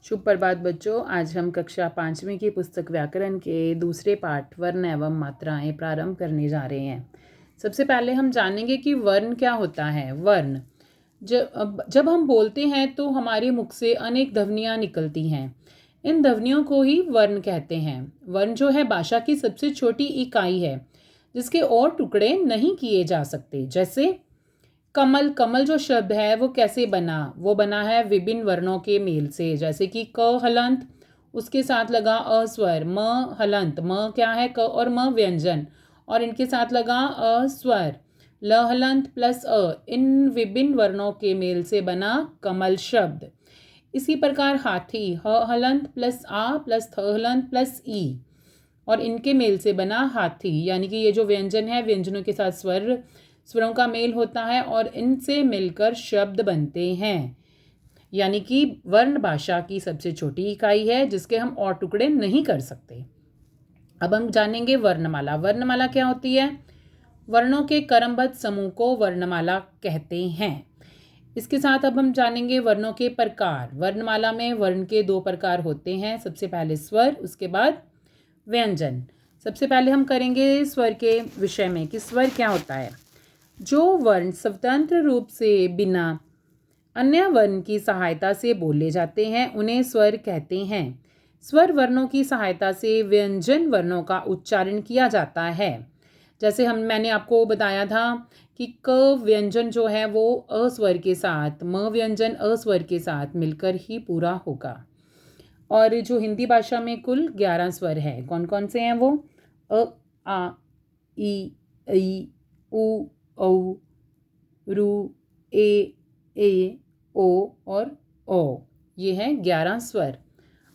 शुभ प्रभात बच्चों। आज हम कक्षा 5वीं की पुस्तक व्याकरण के दूसरे पाठ वर्ण एवं मात्राएं प्रारंभ करने जा रहे हैं। सबसे पहले हम जानेंगे कि वर्ण क्या होता है। वर्ण जब हम बोलते हैं तो हमारे मुख से अनेक ध्वनियाँ निकलती हैं। इन ध्वनियों को ही वर्ण कहते हैं। वर्ण जो है भाषा की सबसे छोटी इकाई है जिसके और टुकड़े नहीं किए जा सकते। जैसे कमल, कमल जो शब्द है वो कैसे बना? वो बना है विभिन्न वर्णों के मेल से। जैसे कि क हलंत, उसके साथ लगा अ स्वर, म हलंत, म क्या है क और म व्यंजन, और इनके साथ लगा अ स्वर, ल हलंत प्लस अ। इन विभिन्न वर्णों के मेल से बना कमल शब्द। इसी प्रकार हाथी, ह हलंत प्लस आ प्लस थ हलंत प्लस ई, और इनके मेल से बना हाथी। यानी कि ये जो व्यंजन है, व्यंजनों के साथ स्वरों का मेल होता है और इनसे मिलकर शब्द बनते हैं। यानी कि वर्ण भाषा की सबसे छोटी इकाई है जिसके हम और टुकड़े नहीं कर सकते। अब हम जानेंगे वर्णमाला। वर्णमाला क्या होती है? वर्णों के क्रमबद्ध समूह को वर्णमाला कहते हैं। इसके साथ अब हम जानेंगे वर्णों के प्रकार। वर्णमाला में वर्ण के 2 प्रकार होते हैं। सबसे पहले स्वर, उसके बाद व्यंजन। सबसे पहले हम करेंगे स्वर के विषय में कि स्वर क्या होता है। जो वर्ण स्वतंत्र रूप से बिना अन्य वर्ण की सहायता से बोले जाते हैं उन्हें स्वर कहते हैं। स्वर वर्णों की सहायता से व्यंजन वर्णों का उच्चारण किया जाता है। जैसे मैंने आपको बताया था कि क व्यंजन जो है वो अ स्वर के साथ, म व्यंजन अ स्वर के साथ मिलकर ही पूरा होगा। और जो हिंदी भाषा में कुल 11 स्वर हैं। कौन कौन से हैं वो? अ, आ, ई, उ, औ, रू, ए, ओ और ओ। ये हैं 11 स्वर।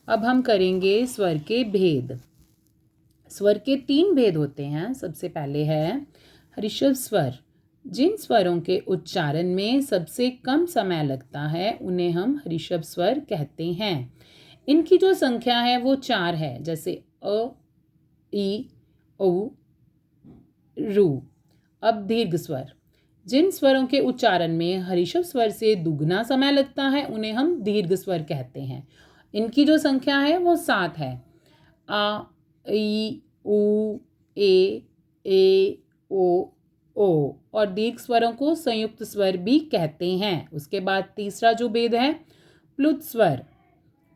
अब हम करेंगे स्वर के भेद। स्वर के 3 भेद होते हैं। सबसे पहले है ऋषभ स्वर। जिन स्वरों के उच्चारण में सबसे कम समय लगता है उन्हें हम ऋषभ स्वर कहते हैं। इनकी जो संख्या है वो 4 है। जैसे अ, ई, औ, रू। अब दीर्घ स्वर। जिन स्वरों के उच्चारण में ऋषभ स्वर से दुगना समय लगता है उन्हें हम दीर्घ स्वर कहते हैं। इनकी जो संख्या है वो 7 है। आ, ई, उ, ए, ओ। और दीर्घ स्वरों को संयुक्त स्वर भी कहते हैं। उसके बाद तीसरा जो भेद है प्लुत स्वर।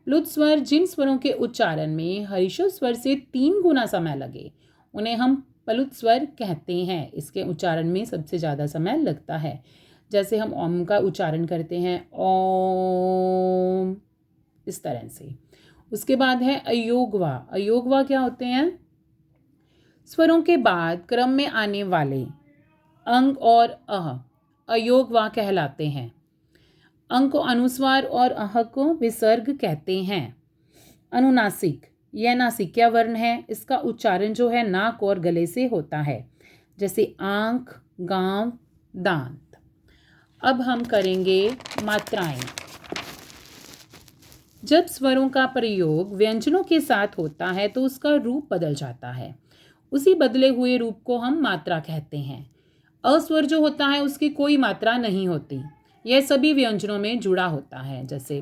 प्लुत स्वर जिन स्वरों के उच्चारण में ऋषभ स्वर से 3 गुना समय लगे उन्हें हम प्लुत स्वर कहते हैं। इसके उच्चारण में सबसे ज़्यादा समय लगता है। जैसे हम ओम का उच्चारण करते हैं ओम, इस तरह से। उसके बाद है अयोगवा। अयोगवा क्या होते हैं? स्वरों के बाद क्रम में आने वाले अंग और अह अयोगवा कहलाते हैं। अंग को अनुस्वार और अह को विसर्ग कहते हैं। अनुनासिक, यह नासिक्य वर्ण है। इसका उच्चारण जो है नाक और गले से होता है। जैसे आंख, गांव, दांत। अब हम करेंगे मात्राएं। जब स्वरों का प्रयोग व्यंजनों के साथ होता है तो उसका रूप बदल जाता है। उसी बदले हुए रूप को हम मात्रा कहते हैं। अस्वर जो होता है उसकी कोई मात्रा नहीं होती। यह सभी व्यंजनों में जुड़ा होता है। जैसे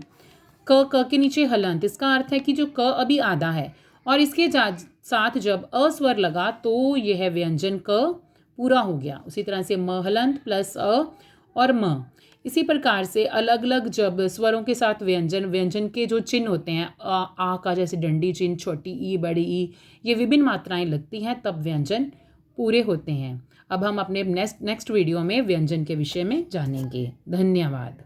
क के नीचे हलंत। इसका अर्थ है कि जो क अभी आधा है और इसके साथ जब अस्वर लगा तो यह व्यंजन क पूरा हो गया। उसी तरह से म हलंत प्लस अ और म। इसी प्रकार से अलग अलग जब स्वरों के साथ व्यंजन के जो चिन्ह होते हैं, आ का जैसे डंडी चिन्ह, छोटी ई, बड़ी ई, ये विभिन्न मात्राएं लगती हैं तब व्यंजन पूरे होते हैं। अब हम अपने नेक्स्ट वीडियो में व्यंजन के विषय में जानेंगे। धन्यवाद।